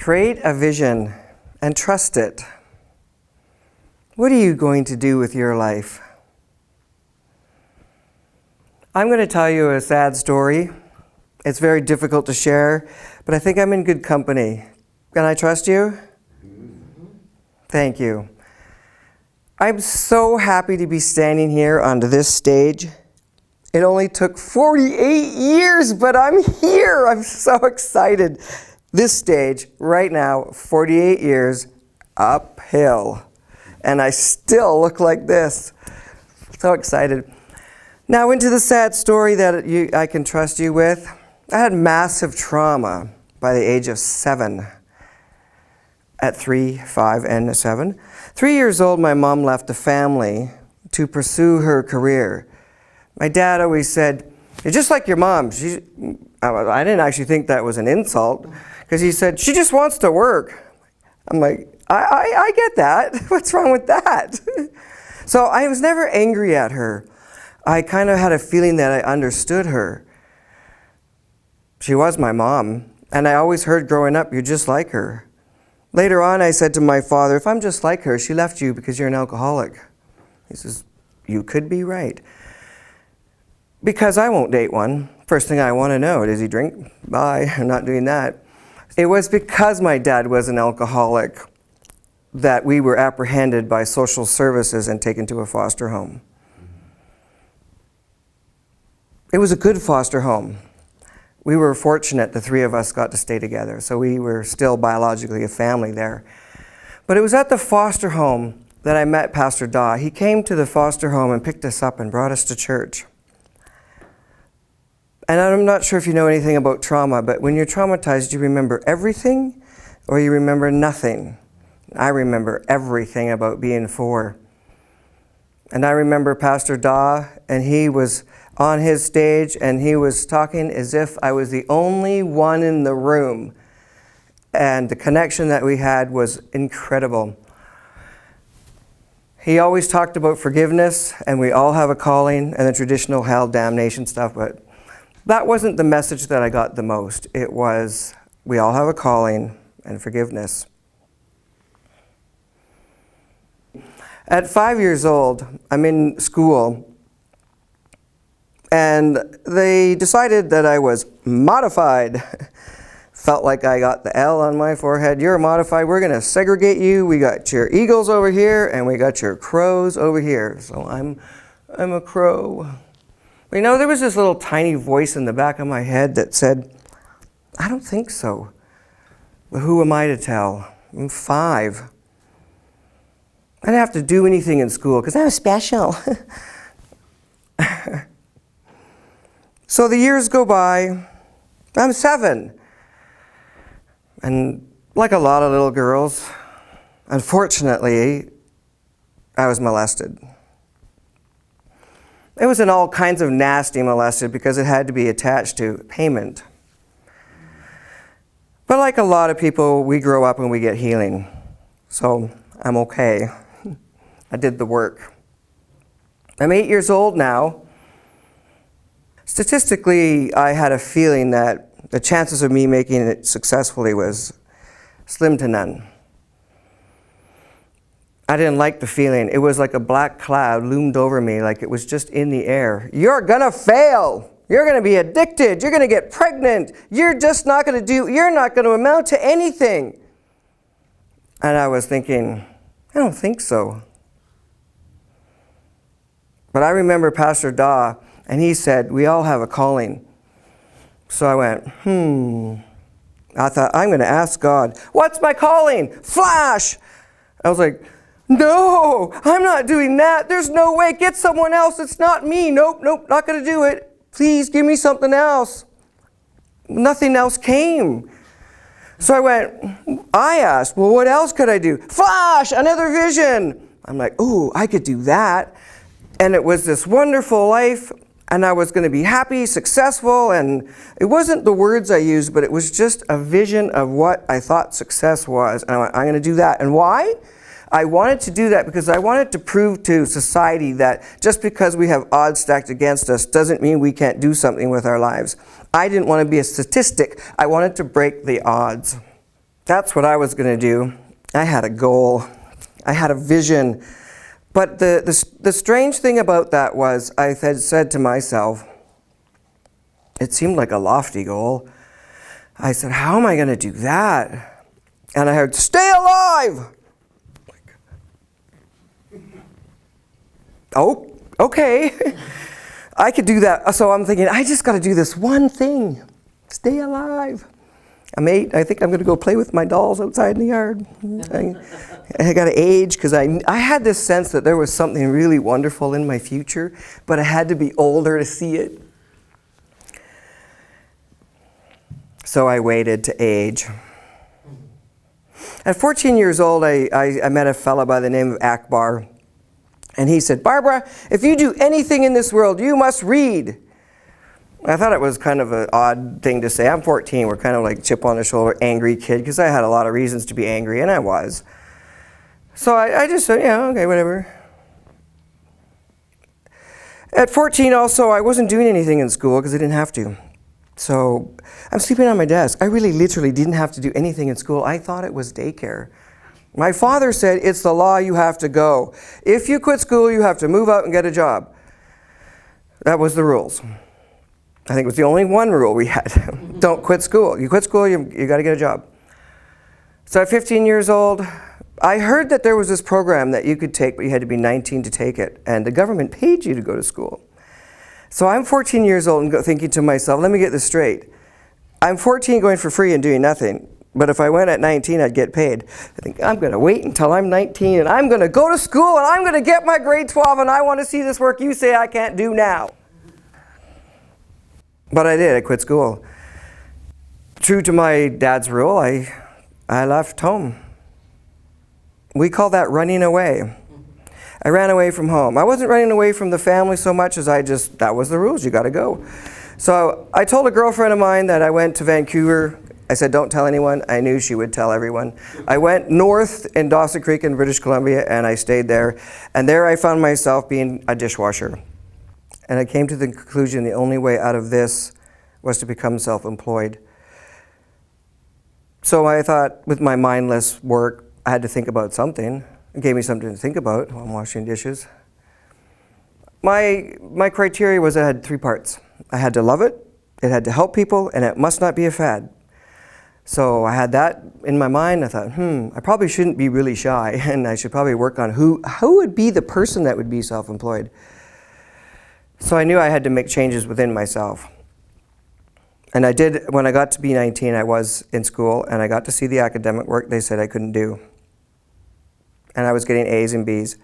Create a vision and trust it. What are you going to do with your life? I'm going to tell you a sad story. It's very difficult to share, but I think I'm in good company. Can I trust you? Thank you. I'm so happy to be standing here onto this stage. It only took 48 years, but I'm here. I'm so excited. This stage, right now, 48 years, uphill. And I still look like this. So excited. Now into the sad story that I can trust you with. I had massive trauma by the age of 7. At 3, 5, and 7. 3 years old, my mom left the family to pursue her career. My dad always said, "You're just like your mom." I didn't actually think that was an insult, because he said, "She just wants to work." I'm like, I get that. What's wrong with that? So I was never angry at her. I kind of had a feeling that I understood her. She was my mom, and I always heard growing up, "You're just like her." Later on, I said to my father, "If I'm just like her, she left you because you're an alcoholic." He says, "You could be right." Because I won't date one. First thing I want to know, does he drink? Bye, I'm not doing that. It was because my dad was an alcoholic that we were apprehended by social services and taken to a foster home. It was a good foster home. We were fortunate, the 3 of us got to stay together, so we were still biologically a family there. But it was at the foster home that I met Pastor Daw. He came to the foster home and picked us up and brought us to church. And I'm not sure if you know anything about trauma, but when you're traumatized, you remember everything or you remember nothing. I remember everything about being 4. And I remember Pastor Daw, and he was on his stage, and he was talking as if I was the only one in the room. And the connection that we had was incredible. He always talked about forgiveness, and we all have a calling, and the traditional hell, damnation stuff, but that wasn't the message that I got the most. It was, we all have a calling and forgiveness. At 5 years old, I'm in school, and they decided that I was modified. Felt like I got the L on my forehead. "You're modified. We're going to segregate you. We got your eagles over here, and we got your crows over here." So I'm a crow. But you know, there was this little tiny voice in the back of my head that said, "I don't think so." But who am I to tell? I'm 5. I didn't have to do anything in school because I was special. So the years go by. I'm 7. And like a lot of little girls, unfortunately, I was molested. It was in all kinds of nasty molested because it had to be attached to payment. But like a lot of people, we grow up and we get healing. So I'm okay. I did the work. I'm 8 years old now. Statistically, I had a feeling that the chances of me making it successfully was slim to none. I didn't like the feeling. It was like a black cloud loomed over me, like it was just in the air. You're gonna fail. You're gonna be addicted. You're gonna get pregnant. You're not gonna amount to anything. And I was thinking, I don't think so. But I remember Pastor Daw, and he said, "We all have a calling." So I went, I thought, I'm gonna ask God, "What's my calling?" Flash! I was like, "No, I'm not doing that. There's no way. Get someone else. It's not me. Nope, not going to do it. Please give me something else." Nothing else came. So I asked, "Well, what else could I do?" Flash, another vision. I'm like, "Ooh, I could do that." And it was this wonderful life, and I was going to be happy, successful, and it wasn't the words I used, but it was just a vision of what I thought success was. And I went, I'm going to do that. And why? I wanted to do that because I wanted to prove to society that just because we have odds stacked against us doesn't mean we can't do something with our lives. I didn't want to be a statistic. I wanted to break the odds. That's what I was going to do. I had a goal. I had a vision. But the strange thing about that was I had said to myself, it seemed like a lofty goal. I said, how am I going to do that? And I heard, stay alive! Oh, okay. I could do that. So I'm thinking, I just got to do this one thing. Stay alive. I'm 8. I think I'm going to go play with my dolls outside in the yard. I got to age because I had this sense that there was something really wonderful in my future, but I had to be older to see it. So I waited to age. At 14 years old, I met a fellow by the name of Akbar. And he said, Barbara, if you do anything in this world, you must read. I thought it was kind of an odd thing to say. I'm 14. We're kind of like chip on the shoulder, angry kid, because I had a lot of reasons to be angry, and I was. So I just said, yeah, okay, whatever. At 14 also, I wasn't doing anything in school because I didn't have to. So I'm sleeping on my desk. I really literally didn't have to do anything in school. I thought it was daycare. My father said, it's the law, you have to go. If you quit school, you have to move out and get a job. That was the rules. I think it was the only one rule we had. Don't quit school. You quit school, you got to get a job. So at 15 years old, I heard that there was this program that you could take, but you had to be 19 to take it. And the government paid you to go to school. So I'm 14 years old and thinking to myself, let me get this straight. I'm 14 going for free and doing nothing. But if I went at 19, I'd get paid. I think, I'm going to wait until I'm 19, and I'm going to go to school, and I'm going to get my grade 12, and I want to see this work you say I can't do now. But I did. I quit school. True to my dad's rule, I left home. We call that running away. I ran away from home. I wasn't running away from the family so much as that was the rules. You got to go. So I told a girlfriend of mine that I went to Vancouver. I said, don't tell anyone. I knew she would tell everyone. I went north in Dawson Creek in British Columbia, and I stayed there. And there I found myself being a dishwasher. And I came to the conclusion the only way out of this was to become self-employed. So I thought, with my mindless work, I had to think about something. It gave me something to think about while I'm washing dishes. My criteria was I had 3 parts. I had to love it, it had to help people, and it must not be a fad. So I had that in my mind. I thought, I probably shouldn't be really shy, and I should probably work on who would be the person that would be self-employed. So I knew I had to make changes within myself. And I did. When I got to be 19, I was in school, and I got to see the academic work they said I couldn't do. And I was getting A's and B's.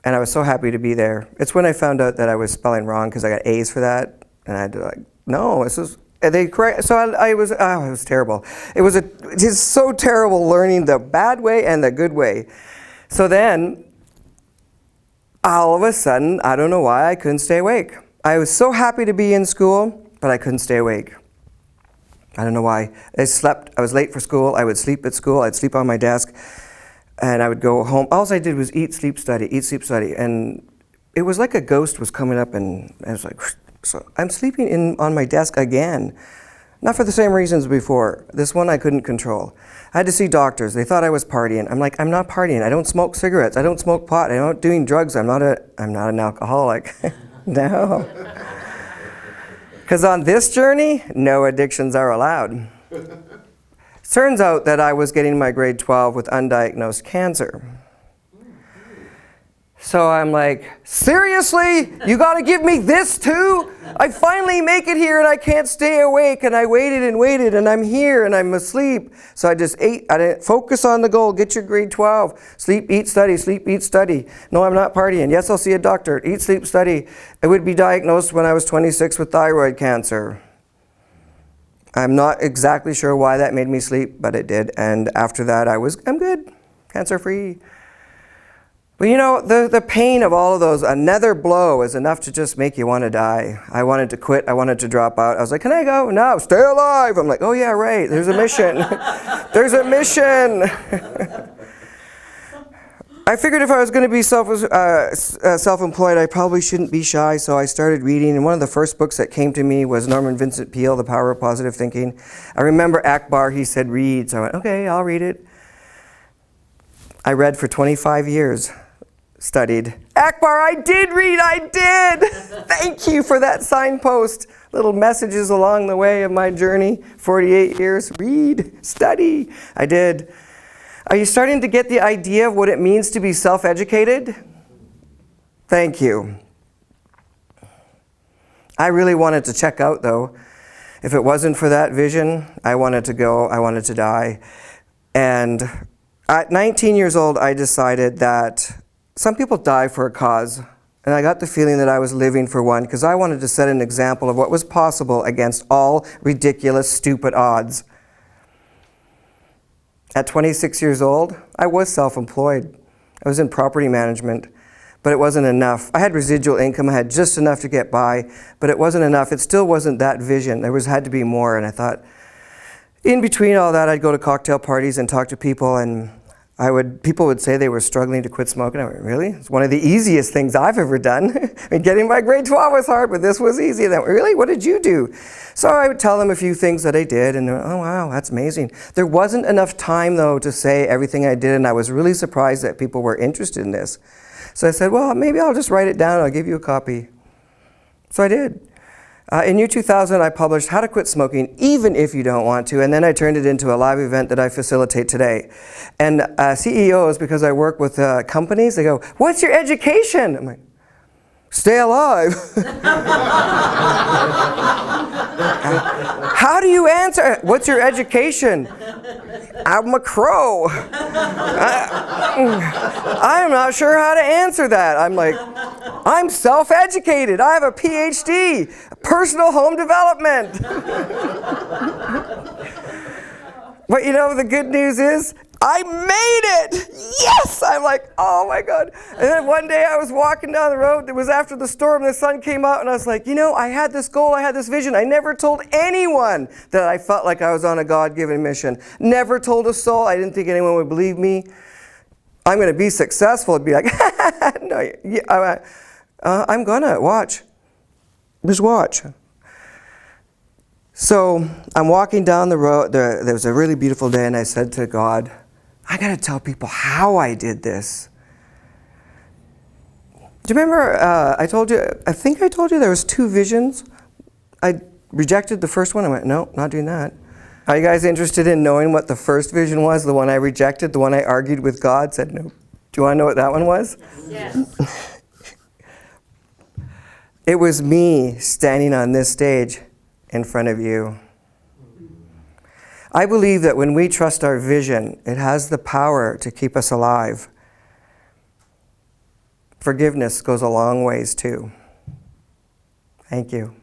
And I was so happy to be there. It's when I found out that I was spelling wrong, because I got A's for that, and I had to no, this is... They correct. So it was terrible. It was so terrible learning the bad way and the good way. So then, all of a sudden, I don't know why I couldn't stay awake. I was so happy to be in school, but I couldn't stay awake. I don't know why. I was late for school. I would sleep at school. I'd sleep on my desk, and I would go home. All I did was eat, sleep, study, and it was like a ghost was coming up, and I was like. So I'm sleeping on my desk again. Not for the same reasons before. This one I couldn't control. I had to see doctors. They thought I was partying. I'm like, I'm not partying. I don't smoke cigarettes. I don't smoke pot. I'm not doing drugs. I'm not an alcoholic. No. Because on this journey, no addictions are allowed. Turns out that I was getting my grade 12 with undiagnosed cancer. So I'm like, seriously? You got to give me this too? I finally make it here and I can't stay awake, and I waited and waited, and I'm here and I'm asleep. So I just ate. I didn't focus on the goal. Get your grade 12. Sleep, eat, study. Sleep, eat, study. No, I'm not partying. Yes, I'll see a doctor. Eat, sleep, study. I would be diagnosed when I was 26 with thyroid cancer. I'm not exactly sure why that made me sleep, but it did. And after that, I'm good. Cancer-free. But you know, the pain of all of those, another blow is enough to just make you want to die. I wanted to quit. I wanted to drop out. I was like, can I go? No, stay alive. I'm like, oh yeah, right. There's a mission. There's a mission. I figured if I was going to be self-employed, I probably shouldn't be shy, so I started reading, and one of the first books that came to me was Norman Vincent Peale, The Power of Positive Thinking. I remember Akbar, he said read, so I went, okay, I'll read it. I read for 25 years, studied. Akbar, I did read, I did! Thank you for that signpost. Little messages along the way of my journey, 48 years. Read, study. I did. Are you starting to get the idea of what it means to be self-educated? Thank you. I really wanted to check out, though. If it wasn't for that vision, I wanted to go, I wanted to die. And at 19 years old, I decided that some people die for a cause. And I got the feeling that I was living for one, because I wanted to set an example of what was possible against all ridiculous, stupid odds. At 26 years old, I was self-employed. I was in property management, but it wasn't enough. I had residual income. I had just enough to get by, but it wasn't enough. It still wasn't that vision. There had to be more, and I thought, in between all that, I'd go to cocktail parties and talk to people, and people would say they were struggling to quit smoking. I went, really? It's one of the easiest things I've ever done. I mean, getting my grade 12 was hard, but this was easy. And they went, really? What did you do? So I would tell them a few things that I did, and they're, oh, wow, that's amazing. There wasn't enough time, though, to say everything I did, and I was really surprised that people were interested in this. So I said, well, maybe I'll just write it down. I'll give you a copy. So I did. In year 2000, I published How to Quit Smoking, Even If You Don't Want to, and then I turned it into a live event that I facilitate today. And CEOs, because I work with companies, they go, what's your education? I'm like, stay alive. How do you answer? What's your education? I'm a crow. I'm not sure how to answer that. I'm like, I'm self-educated. I have a PhD, personal home development. But you know, the good news is, I made it! Yes! I'm like, oh my God. And then one day I was walking down the road. It was after the storm. The sun came out, and I was like, you know, I had this goal. I had this vision. I never told anyone that I felt like I was on a God-given mission. Never told a soul. I didn't think anyone would believe me. I'm going to be successful. It'd be like, no, yeah, I'm going to. Watch. Just watch. So I'm walking down the road. There was a really beautiful day, and I said to God, I got to tell people how I did this. Do you remember I think I told you there was 2 visions? I rejected the first one. I went, no, not doing that. Are you guys interested in knowing what the first vision was? The one I rejected, the one I argued with God, said no. Do you want to know what that one was? Yes. It was me standing on this stage in front of you. I believe that when we trust our vision, it has the power to keep us alive. Forgiveness goes a long ways too. Thank you.